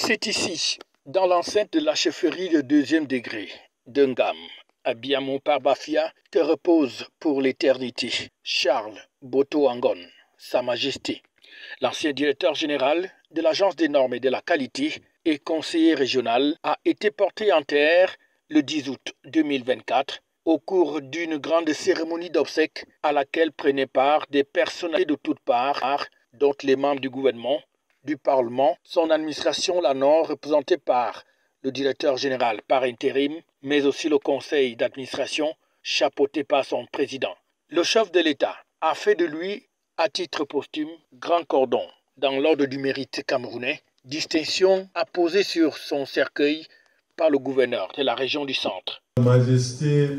C'est ici, dans l'enceinte de la chefferie de deuxième degré de Ngam, à Biamou-Par-Bafia, que repose pour l'éternité Charles Boto Angon, Sa Majesté, l'ancien directeur général de l'Agence des normes et de la qualité et conseiller régional, a été porté en terre le 10 août 2024 au cours d'une grande cérémonie d'obsèques à laquelle prenaient part des personnalités de toutes parts, dont les membres du gouvernement, du Parlement, son administration, la Nord, représentée par le directeur général par intérim, mais aussi le conseil d'administration, chapeauté par son président. Le chef de l'État a fait de lui, à titre posthume, grand cordon dans l'ordre du mérite camerounais, distinction apposée sur son cercueil par le gouverneur de la région du Centre. Sa Majesté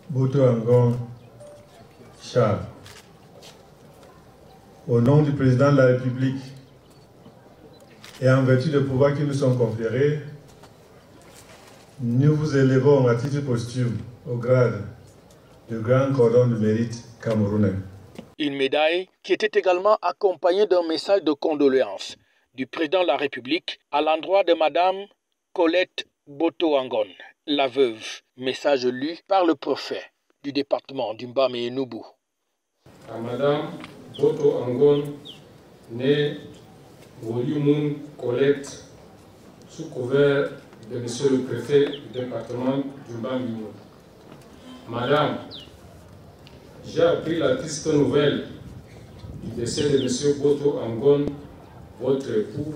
Boto Angon Charles, au nom du président de la République et en vertu des pouvoirs qui nous sont conférés, nous vous élevons à titre posthume au grade de grand cordon de mérite camerounais. Une médaille qui était également accompagnée d'un message de condoléances du président de la République à l'endroit de Madame Colette Boto Angon, la veuve. Message lu par le préfet du département du Mbamé-Noubou. À Madame Boto Angon, née Woliumun Colette, sous couvert de Monsieur le préfet du département du Mbamé. Madame, j'ai appris la triste nouvelle du décès de Monsieur Boto Angon, votre époux,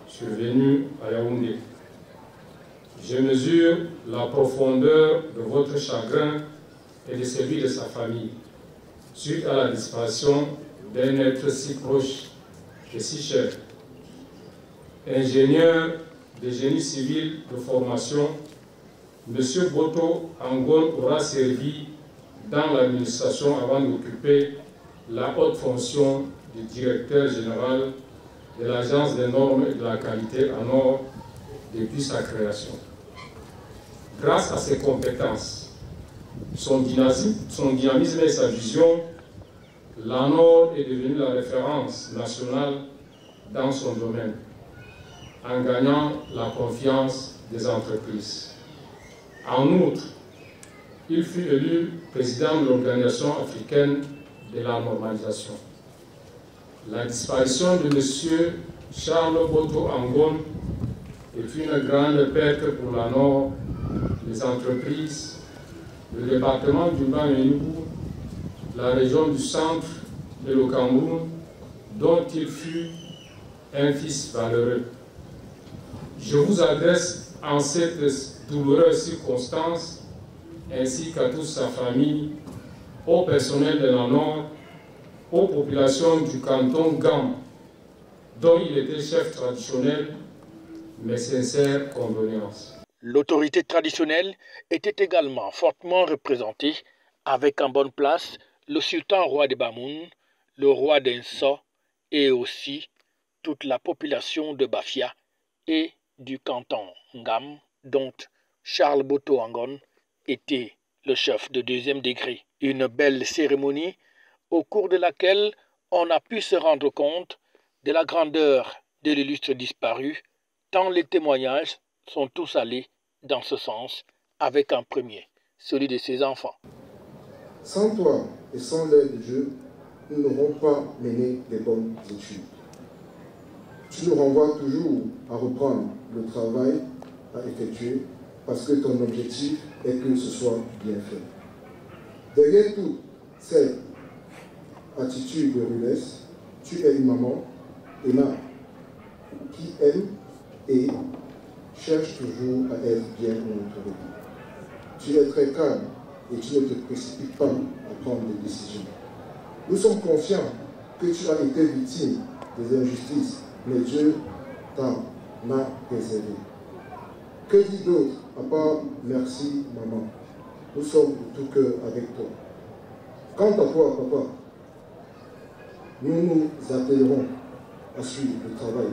survenu à Yaoundé. Je mesure la profondeur de votre chagrin et de celui de sa famille, suite à la disparition d'un être si proche et si cher. Ingénieur de génie civil de formation, M. Boto Angon aura servi dans l'administration avant d'occuper la haute fonction de directeur général de l'Agence des normes et de la qualité en or depuis sa création. Grâce à ses compétences, son dynamisme et sa vision, l'ANOR est devenue la référence nationale dans son domaine, en gagnant la confiance des entreprises. En outre, il fut élu président de l'Organisation africaine de la normalisation. La disparition de M. Charles Boto Angon est une grande perte pour la Nord, les entreprises, le département du Mbamé-Noubou, la région du Centre et le Cameroun, dont il fut un fils valeureux. Je vous adresse en cette douloureuse circonstance, ainsi qu'à toute sa famille, au personnel de la Nord, aux populations du canton Ngam, dont il était chef traditionnel, mes sincères condoléances. L'autorité traditionnelle était également fortement représentée, avec en bonne place le sultan roi de Bamoun, le roi d'Inso et aussi toute la population de Bafia et du canton Ngam, dont Charles Boto Angon était le chef de deuxième degré. Une belle cérémonie au cours de laquelle on a pu se rendre compte de la grandeur de l'illustre disparu, tant les témoignages sont tous allés dans ce sens, avec un premier, celui de ses enfants. Sans toi et sans l'aide de Dieu, nous n'aurons pas mené des bonnes études. Tu nous renvoies toujours à reprendre le travail à effectuer parce que ton objectif est que ce soit bien fait. Derrière toute cette attitude de rudesse, tu es une maman aimable qui aime et cherche toujours à être bien entourée. Tu es très calme et tu ne te précipites pas à prendre des décisions. Nous sommes confiants que tu as été victime des injustices, mais Dieu t'en a préservé. Que dit d'autre à part merci maman? Nous sommes de tout cœur avec toi. Quant à toi, papa, nous nous appellerons à suivre le travail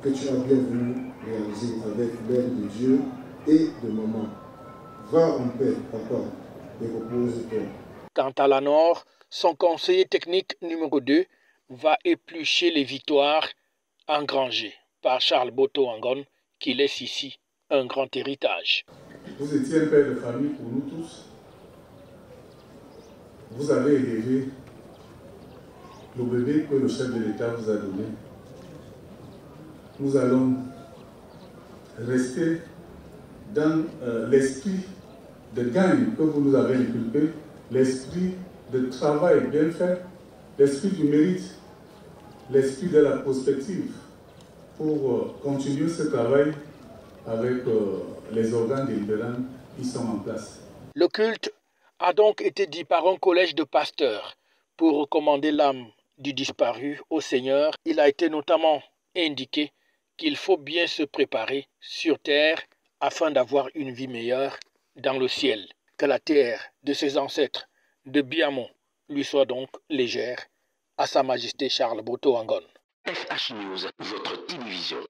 que tu as bien voulu réaliser avec l'aide de Dieu et de maman. Va en paix, papa, et repose-toi. Quant à la Nord, son conseiller technique numéro 2 va éplucher les victoires engrangées par Charles Boto Angon, qui laisse ici un grand héritage. Vous étiez un père de famille pour nous tous. Vous avez élevé le bébé que le chef de l'État vous a donné. Nous allons rester dans l'esprit de gagne que vous nous avez inculqué, l'esprit de travail bien fait, l'esprit du mérite, l'esprit de la prospective pour continuer ce travail avec les organes délibérants qui sont en place. Le culte a donc été dit par un collège de pasteurs pour recommander l'âme du disparu au Seigneur. Il a été notamment indiqué qu'il faut bien se préparer sur terre afin d'avoir une vie meilleure dans le ciel. Que la terre de ses ancêtres de Biamon lui soit donc légère. À Sa Majesté Charles Boto Angon. FH News, votre télévision.